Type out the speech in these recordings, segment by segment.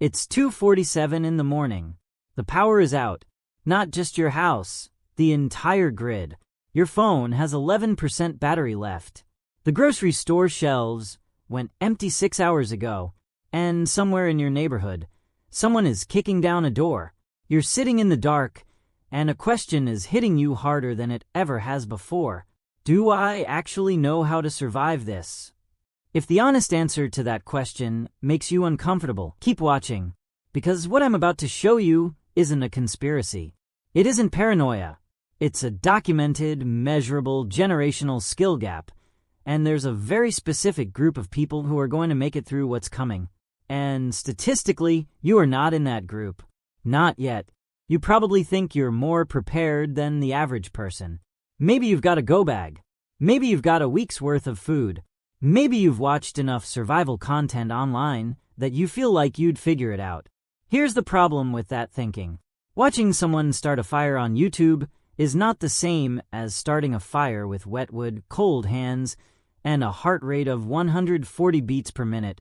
It's 2:47 in the morning. The power is out. Not just your house, the entire grid. Your phone has 11% battery left. The grocery store shelves went empty 6 hours ago, and somewhere in your neighborhood, someone is kicking down a door. You're sitting in the dark, and a question is hitting you harder than it ever has before. Do I actually know how to survive this? If the honest answer to that question makes you uncomfortable, keep watching, because what I'm about to show you isn't a conspiracy. It isn't paranoia. It's a documented, measurable, generational skill gap, and there's a very specific group of people who are going to make it through what's coming. And statistically, you are not in that group. Not yet. You probably think you're more prepared than the average person. Maybe you've got a go bag. Maybe you've got a week's worth of food. Maybe you've watched enough survival content online that you feel like you'd figure it out. Here's the problem with that thinking. Watching someone start a fire on YouTube is not the same as starting a fire with wet wood, cold hands, and a heart rate of 140 beats per minute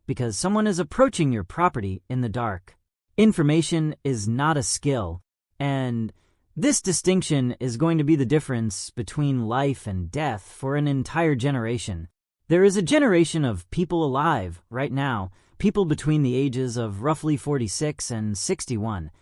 because someone is approaching your property in the dark. Information is not a skill, and this distinction is going to be the difference between life and death for an entire generation. There is a generation of people alive right now, people between the ages of roughly 46 and 61,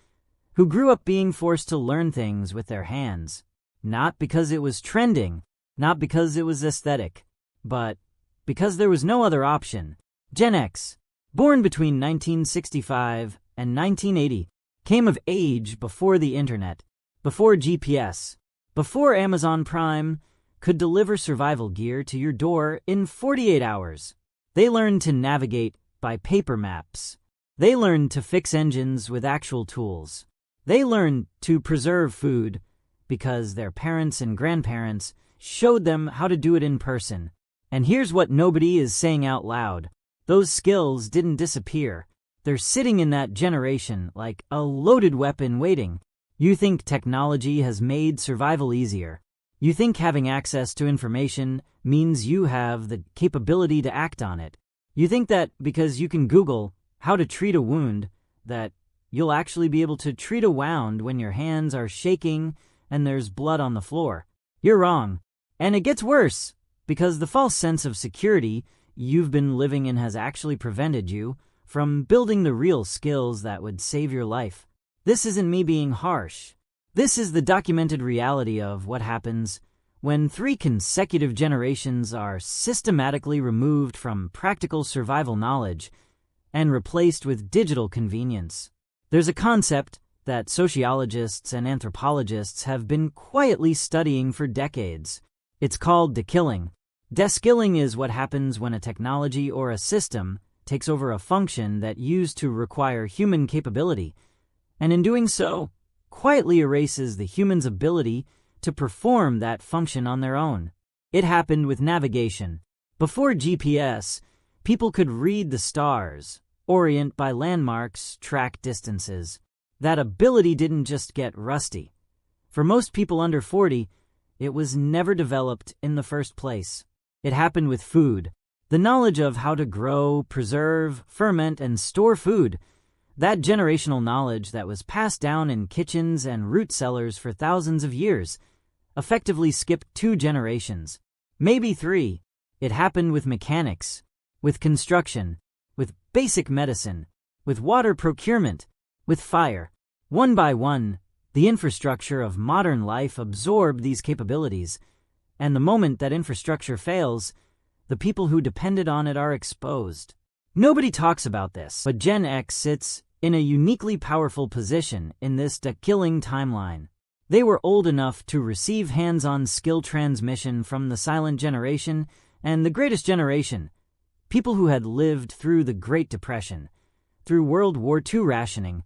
who grew up being forced to learn things with their hands, not because it was trending, not because it was aesthetic, but because there was no other option. Gen X, born between 1965 and 1980, came of age before the internet, before GPS, before Amazon Prime could deliver survival gear to your door in 48 hours. They learned to navigate by paper maps. They learned to fix engines with actual tools. They learned to preserve food because their parents and grandparents showed them how to do it in person. And here's what nobody is saying out loud. Those skills didn't disappear. They're sitting in that generation like a loaded weapon waiting. You think technology has made survival easier. You think having access to information means you have the capability to act on it. You think that because you can Google how to treat a wound, that you'll actually be able to treat a wound when your hands are shaking and there's blood on the floor. You're wrong. And it gets worse, because the false sense of security you've been living in has actually prevented you from building the real skills that would save your life. This isn't me being harsh. This is the documented reality of what happens when 3 consecutive generations are systematically removed from practical survival knowledge and replaced with digital convenience. There's a concept that sociologists and anthropologists have been quietly studying for decades. It's called dekilling. Deskilling is what happens when a technology or a system takes over a function that used to require human capability, and in doing so, quietly erases the human's ability to perform that function on their own. It happened with navigation. Before GPS, people could read the stars, orient by landmarks, track distances. That ability didn't just get rusty. For most people under 40, it was never developed in the first place. It happened with food. The knowledge of how to grow, preserve, ferment, and store food. That generational knowledge that was passed down in kitchens and root cellars for thousands of years effectively skipped 2 generations, maybe 3. It happened with mechanics, with construction, with basic medicine, with water procurement, with fire. One by one, the infrastructure of modern life absorbed these capabilities, and the moment that infrastructure fails, the people who depended on it are exposed. Nobody talks about this, but Gen X sits in a uniquely powerful position in this dekilling timeline. They were old enough to receive hands-on skill transmission from the silent generation and the greatest generation, people who had lived through the Great Depression, through World War II rationing,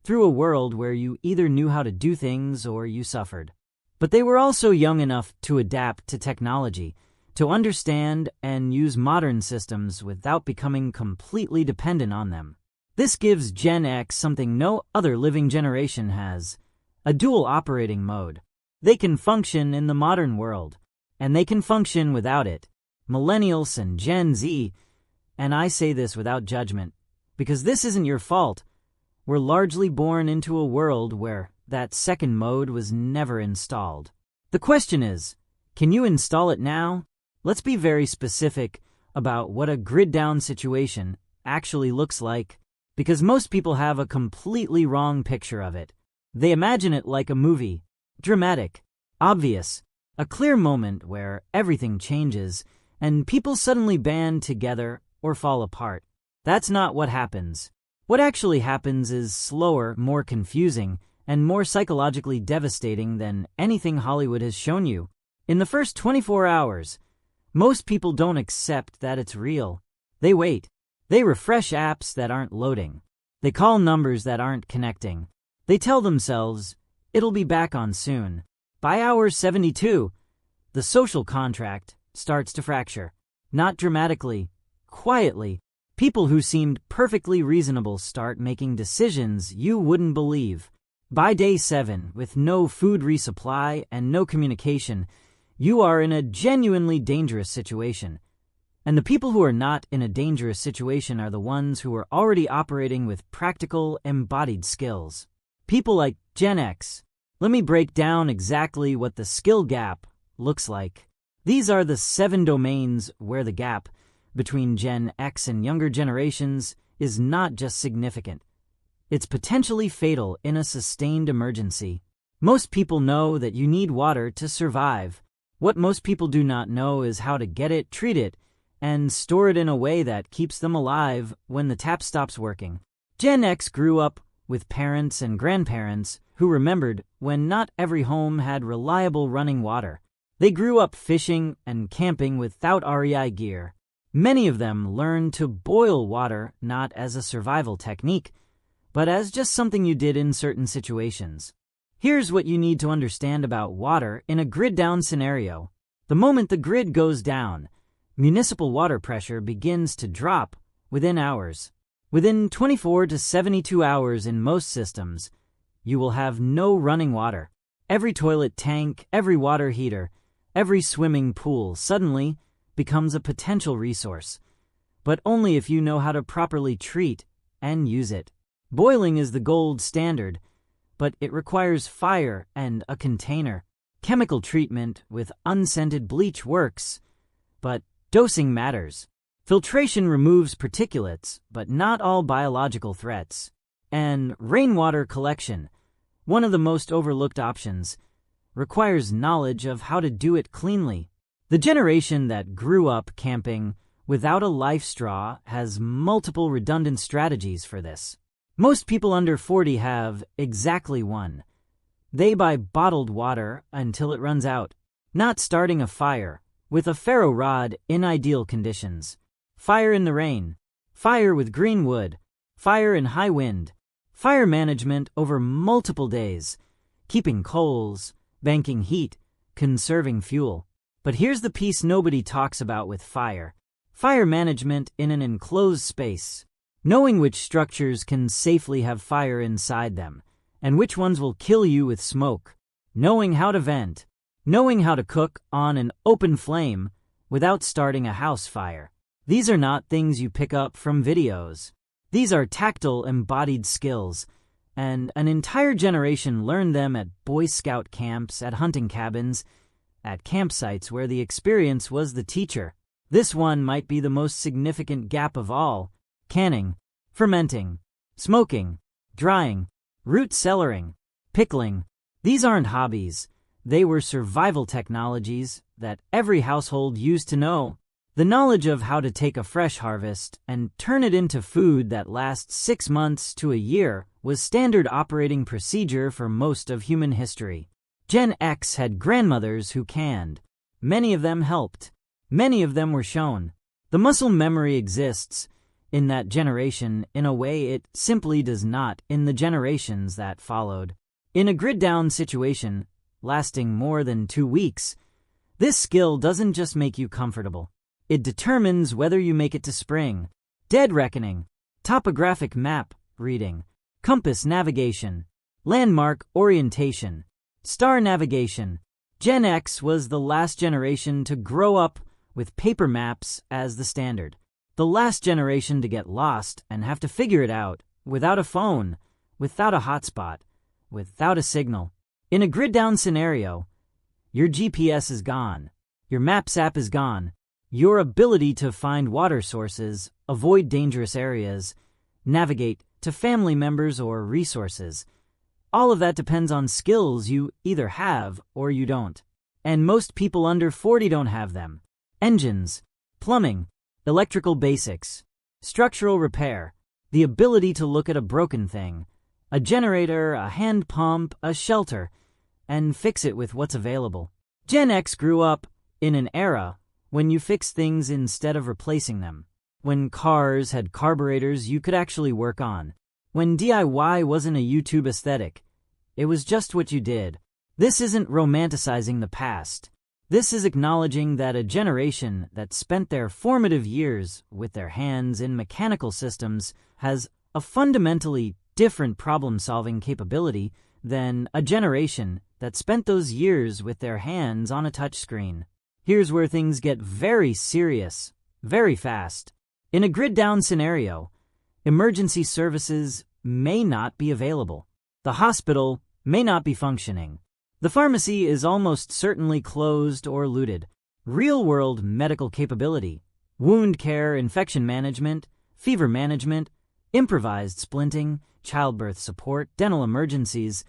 through a world where you either knew how to do things or you suffered. But they were also young enough to adapt to technology, to understand and use modern systems without becoming completely dependent on them. This gives Gen X something no other living generation has, a dual operating mode. They can function in the modern world, and they can function without it. Millennials and Gen Z, and I say this without judgment, because this isn't your fault. We're largely born into a world where that second mode was never installed. The question is, can you install it now? Let's be very specific about what a grid-down situation actually looks like, because most people have a completely wrong picture of it. They imagine it like a movie, dramatic, obvious, a clear moment where everything changes and people suddenly band together or fall apart. That's not what happens. What actually happens is slower, more confusing, and more psychologically devastating than anything Hollywood has shown you. In the first 24 hours, most people don't accept that it's real. They wait. They refresh apps that aren't loading. They call numbers that aren't connecting. They tell themselves, it'll be back on soon. By hour 72, the social contract starts to fracture. Not dramatically, quietly. People who seemed perfectly reasonable start making decisions you wouldn't believe. By day 7, with no food resupply and no communication, you are in a genuinely dangerous situation. And the people who are not in a dangerous situation are the ones who are already operating with practical, embodied skills. People like Gen X. Let me break down exactly what the skill gap looks like. These are the 7 domains where the gap between Gen X and younger generations is not just significant. It's potentially fatal in a sustained emergency. Most people know that you need water to survive. What most people do not know is how to get it, treat it, and store it in a way that keeps them alive when the tap stops working. Gen X grew up with parents and grandparents who remembered when not every home had reliable running water. They grew up fishing and camping without REI gear. Many of them learned to boil water not as a survival technique, but as just something you did in certain situations. Here's what you need to understand about water in a grid-down scenario. The moment the grid goes down, municipal water pressure begins to drop within hours. Within 24 to 72 hours in most systems, you will have no running water. Every toilet tank, every water heater, every swimming pool suddenly becomes a potential resource, but only if you know how to properly treat and use it. Boiling is the gold standard, but it requires fire and a container. Chemical treatment with unscented bleach works, but dosing matters. Filtration removes particulates, but not all biological threats. And rainwater collection, one of the most overlooked options, requires knowledge of how to do it cleanly. The generation that grew up camping without a life straw has multiple redundant strategies for this. Most people under 40 have exactly one. They buy bottled water until it runs out, not starting a fire with a ferro rod in ideal conditions. Fire in the rain, fire with green wood, fire in high wind, fire management over multiple days, keeping coals, banking heat, conserving fuel. But here's the piece nobody talks about with fire. Fire management in an enclosed space. Knowing which structures can safely have fire inside them, and which ones will kill you with smoke. Knowing how to vent. Knowing how to cook on an open flame without starting a house fire. These are not things you pick up from videos. These are tactile, embodied skills, and an entire generation learned them at Boy Scout camps, at hunting cabins, at campsites where the experience was the teacher. This one might be the most significant gap of all. Canning, fermenting, smoking, drying, root cellaring, pickling. These aren't hobbies. They were survival technologies that every household used to know. The knowledge of how to take a fresh harvest and turn it into food that lasts 6 months to a year was standard operating procedure for most of human history. Gen X had grandmothers who canned. Many of them helped. Many of them were shown. The muscle memory exists in that generation in a way it simply does not in the generations that followed. In a grid-down situation lasting more than 2 weeks, this skill doesn't just make you comfortable. It determines whether you make it to spring, dead reckoning, topographic map reading, compass navigation, landmark orientation, star navigation. Gen X was the last generation to grow up with paper maps as the standard. The the last generation to get lost and have to figure it out without a phone, without a hotspot, without a signal. In a grid-down scenario, your GPS is gone, your Maps app is gone, your ability to find water sources, avoid dangerous areas, navigate to family members or resources. All of that depends on skills you either have or you don't. And most people under 40 don't have them. Engines, plumbing, electrical basics, structural repair, the ability to look at a broken thing, a generator, a hand pump, a shelter, and fix it with what's available. Gen X grew up in an era when you fix things instead of replacing them, when cars had carburetors you could actually work on, when DIY wasn't a YouTube aesthetic. It was just what you did. This isn't romanticizing the past. This is acknowledging that a generation that spent their formative years with their hands in mechanical systems has a fundamentally different problem-solving capability than a generation that spent those years with their hands on a touchscreen. Here's where things get very serious, very fast. In a grid-down scenario, emergency services may not be available. The hospital may not be functioning. The pharmacy is almost certainly closed or looted. Real-world medical capability, wound care, infection management, fever management, improvised splinting, childbirth support, dental emergencies.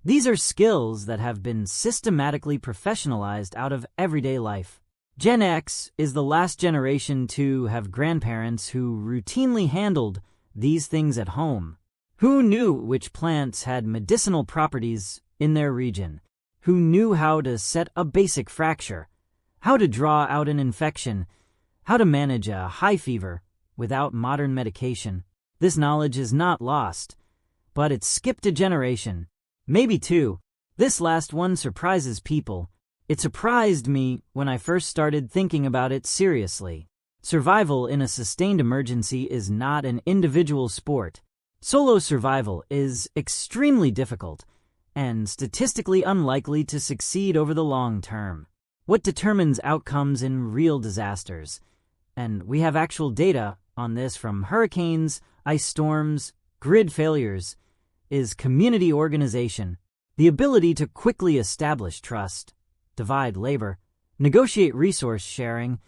These are skills that have been systematically professionalized out of everyday life. Gen X is the last generation to have grandparents who routinely handled these things at home. Who knew which plants had medicinal properties in their region? Who knew how to set a basic fracture, how to draw out an infection, how to manage a high fever without modern medication? This knowledge is not lost, but it's skipped a generation, maybe two. This last one surprises people. It surprised me when I first started thinking about it seriously. Survival in a sustained emergency is not an individual sport. Solo survival is extremely difficult and statistically unlikely to succeed over the long term. What determines outcomes in real disasters? And we have actual data on this from hurricanes, ice storms, grid failures, is community organization, the ability to quickly establish trust, divide labor, negotiate resource sharing,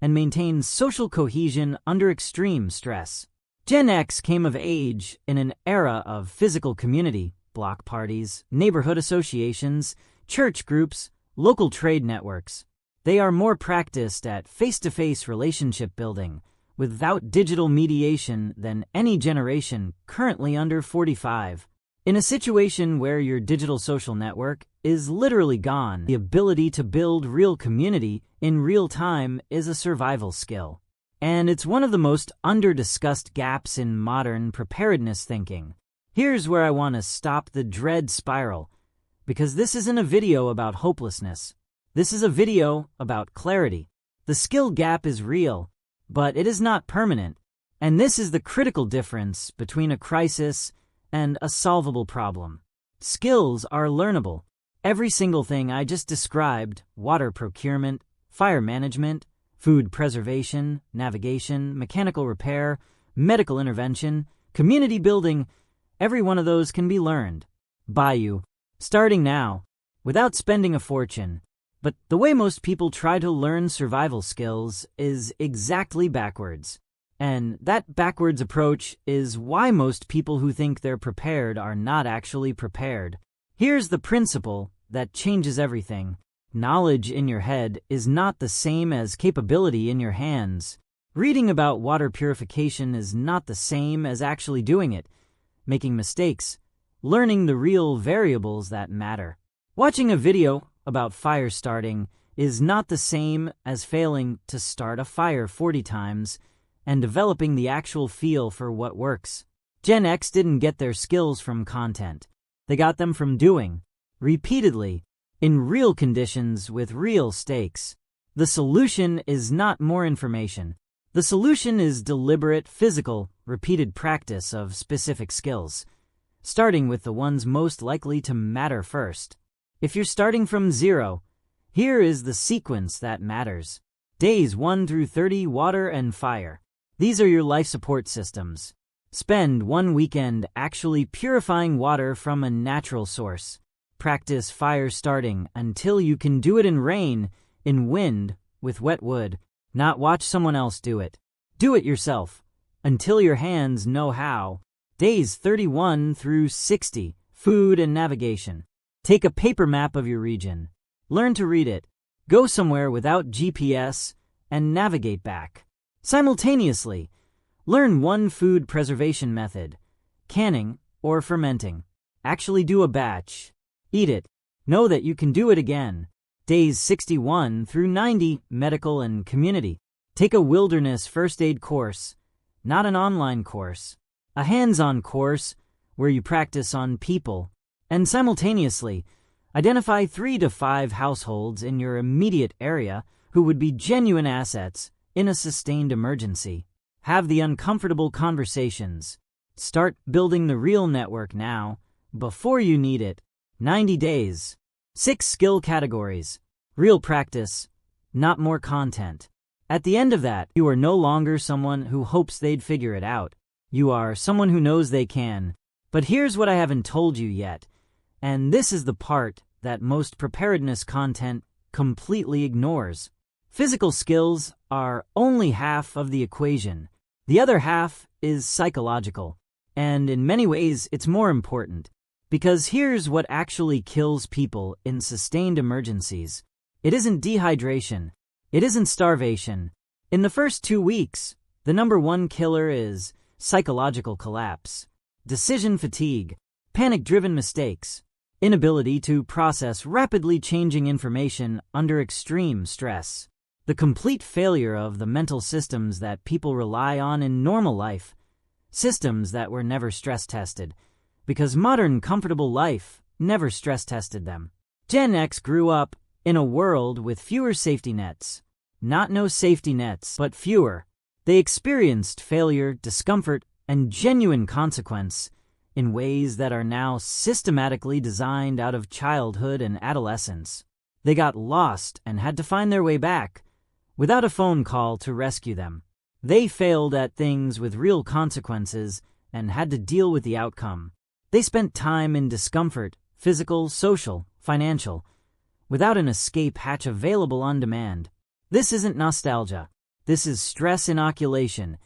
and maintain social cohesion under extreme stress. Gen X came of age in an era of physical community, block parties, neighborhood associations, church groups, local trade networks. They are more practiced at face-to-face relationship building without digital mediation than any generation currently under 45. In a situation where your digital social network is literally gone, the ability to build real community in real time is a survival skill. And it's one of the most under-discussed gaps in modern preparedness thinking. Here's where I want to stop the dread spiral, because this isn't a video about hopelessness. This is a video about clarity. The skill gap is real, but it is not permanent. And this is the critical difference between a crisis and a solvable problem. Skills are learnable. Every single thing I just described, water procurement, fire management, food preservation, navigation, mechanical repair, medical intervention, community building, every one of those can be learned by you, starting now, without spending a fortune. But the way most people try to learn survival skills is exactly backwards. And that backwards approach is why most people who think they're prepared are not actually prepared. Here's the principle that changes everything. Knowledge in your head is not the same as capability in your hands. Reading about water purification is not the same as actually doing it, making mistakes, learning the real variables that matter. Watching a video about fire starting is not the same as failing to start a fire 40 times and developing the actual feel for what works. Gen X didn't get their skills from content. They got them from doing, repeatedly, in real conditions with real stakes. The solution is not more information. The solution is deliberate, physical, repeated practice of specific skills, starting with the ones most likely to matter first. If you're starting from zero, here is the sequence that matters. Days 1 through 30, water and fire. These are your life support systems. Spend one weekend actually purifying water from a natural source. Practice fire starting until you can do it in rain, in wind, with wet wood. Not watch someone else do it. Do it yourself, until your hands know how. Days 31 through 60. Food and navigation. Take a paper map of your region. Learn to read it. Go somewhere without GPS and navigate back. Simultaneously, learn one food preservation method, canning or fermenting. Actually do a batch. Eat it. Know that you can do it again. Days 61 through 90, medical and community. Take a wilderness first aid course, not an online course. A hands-on course where you practice on people. And simultaneously, identify 3 to 5 households in your immediate area who would be genuine assets in a sustained emergency. Have the uncomfortable conversations. Start building the real network now, before you need it. 90 days. 6 skill categories. Real practice, not more content. At the end of that, you are no longer someone who hopes they'd figure it out. You are someone who knows they can. But here's what I haven't told you yet, and this is the part that most preparedness content completely ignores. Physical skills are only half of the equation. The other half is psychological, and in many ways it's more important. Because here's what actually kills people in sustained emergencies. It isn't dehydration. It isn't starvation. In the first 2 weeks, the number one killer is psychological collapse, decision fatigue, panic-driven mistakes, inability to process rapidly changing information under extreme stress, the complete failure of the mental systems that people rely on in normal life, systems that were never stress-tested, because modern comfortable life never stress-tested them. Gen X grew up in a world with fewer safety nets. Not no safety nets, but fewer. They experienced failure, discomfort, and genuine consequence in ways that are now systematically designed out of childhood and adolescence. They got lost and had to find their way back, without a phone call to rescue them. They failed at things with real consequences and had to deal with the outcome. They spent time in discomfort, physical, social, financial, without an escape hatch available on demand. This isn't nostalgia. This is stress inoculation,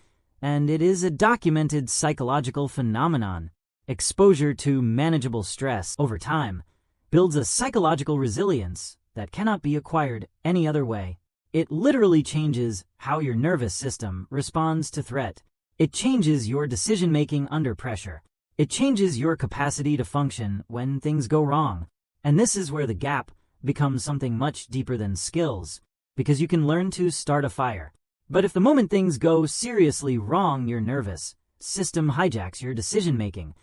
and it is a documented psychological phenomenon. Exposure to manageable stress over time builds a psychological resilience that cannot be acquired any other way. It literally changes how your nervous system responds to threat. It changes your decision-making under pressure. It changes your capacity to function when things go wrong. And this is where the gap becomes something much deeper than skills, because you can learn to start a fire. But if the moment things go seriously wrong, your nervous system hijacks your decision-making,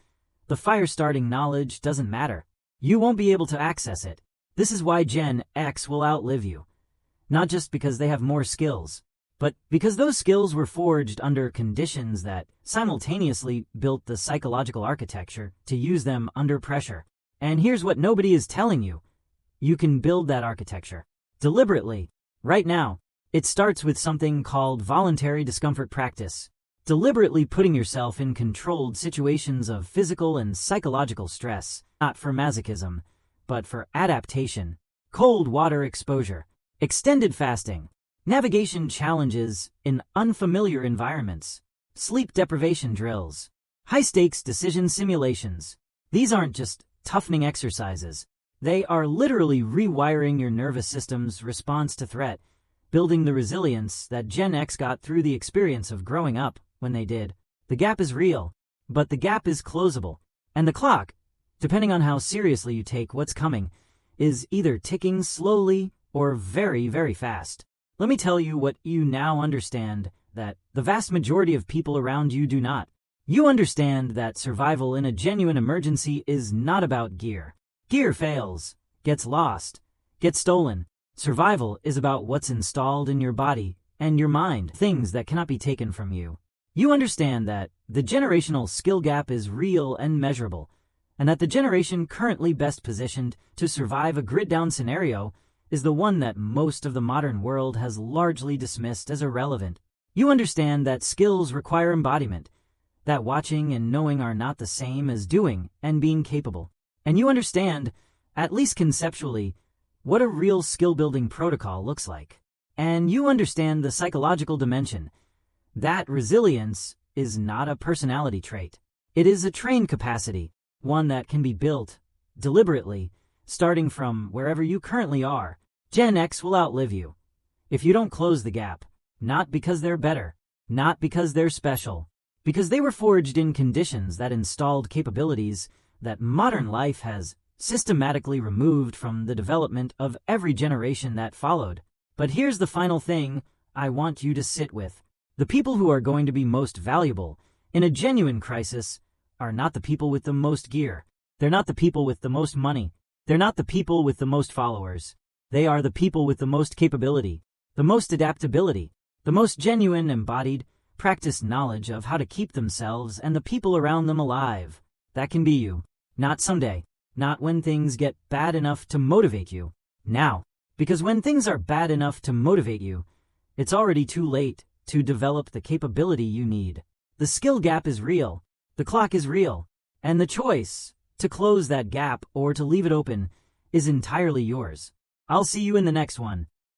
the fire-starting knowledge doesn't matter. You won't be able to access it. This is why Gen X will outlive you. Not just because they have more skills, but because those skills were forged under conditions that simultaneously built the psychological architecture to use them under pressure. And here's what nobody is telling you. You can build that architecture deliberately, right now. It starts with something called voluntary discomfort practice. Deliberately putting yourself in controlled situations of physical and psychological stress, not for masochism, but for adaptation. Cold water exposure, extended fasting, navigation challenges in unfamiliar environments, sleep deprivation drills, high-stakes decision simulations. These aren't just toughening exercises. They are literally rewiring your nervous system's response to threat, building the resilience that Gen X got through the experience of growing up when they did. The gap is real, but the gap is closable. And the clock, depending on how seriously you take what's coming, is either ticking slowly or very, very fast. Let me tell you what you now understand that the vast majority of people around you do not. You understand that survival in a genuine emergency is not about gear. Gear fails, gets lost, gets stolen. Survival is about what's installed in your body and your mind, things that cannot be taken from you. You understand that the generational skill gap is real and measurable, and that the generation currently best positioned to survive a grid-down scenario is the one that most of the modern world has largely dismissed as irrelevant. You understand that skills require embodiment, that watching and knowing are not the same as doing and being capable. And you understand, at least conceptually, what a real skill-building protocol looks like. And you understand the psychological dimension, that resilience is not a personality trait. It is a trained capacity, one that can be built, deliberately, starting from wherever you currently are. Gen X will outlive you if you don't close the gap, not because they're better, not because they're special, because they were forged in conditions that installed capabilities that modern life has systematically removed from the development of every generation that followed. But here's the final thing I want you to sit with. The people who are going to be most valuable in a genuine crisis are not the people with the most gear. They're not the people with the most money. They're not the people with the most followers. They are the people with the most capability, the most adaptability, the most genuine, embodied, practiced knowledge of how to keep themselves and the people around them alive. That can be you. Not someday. Not when things get bad enough to motivate you. Now. Because when things are bad enough to motivate you, it's already too late to develop the capability you need. The skill gap is real. The clock is real. And the choice to close that gap or to leave it open is entirely yours. I'll see you in the next one.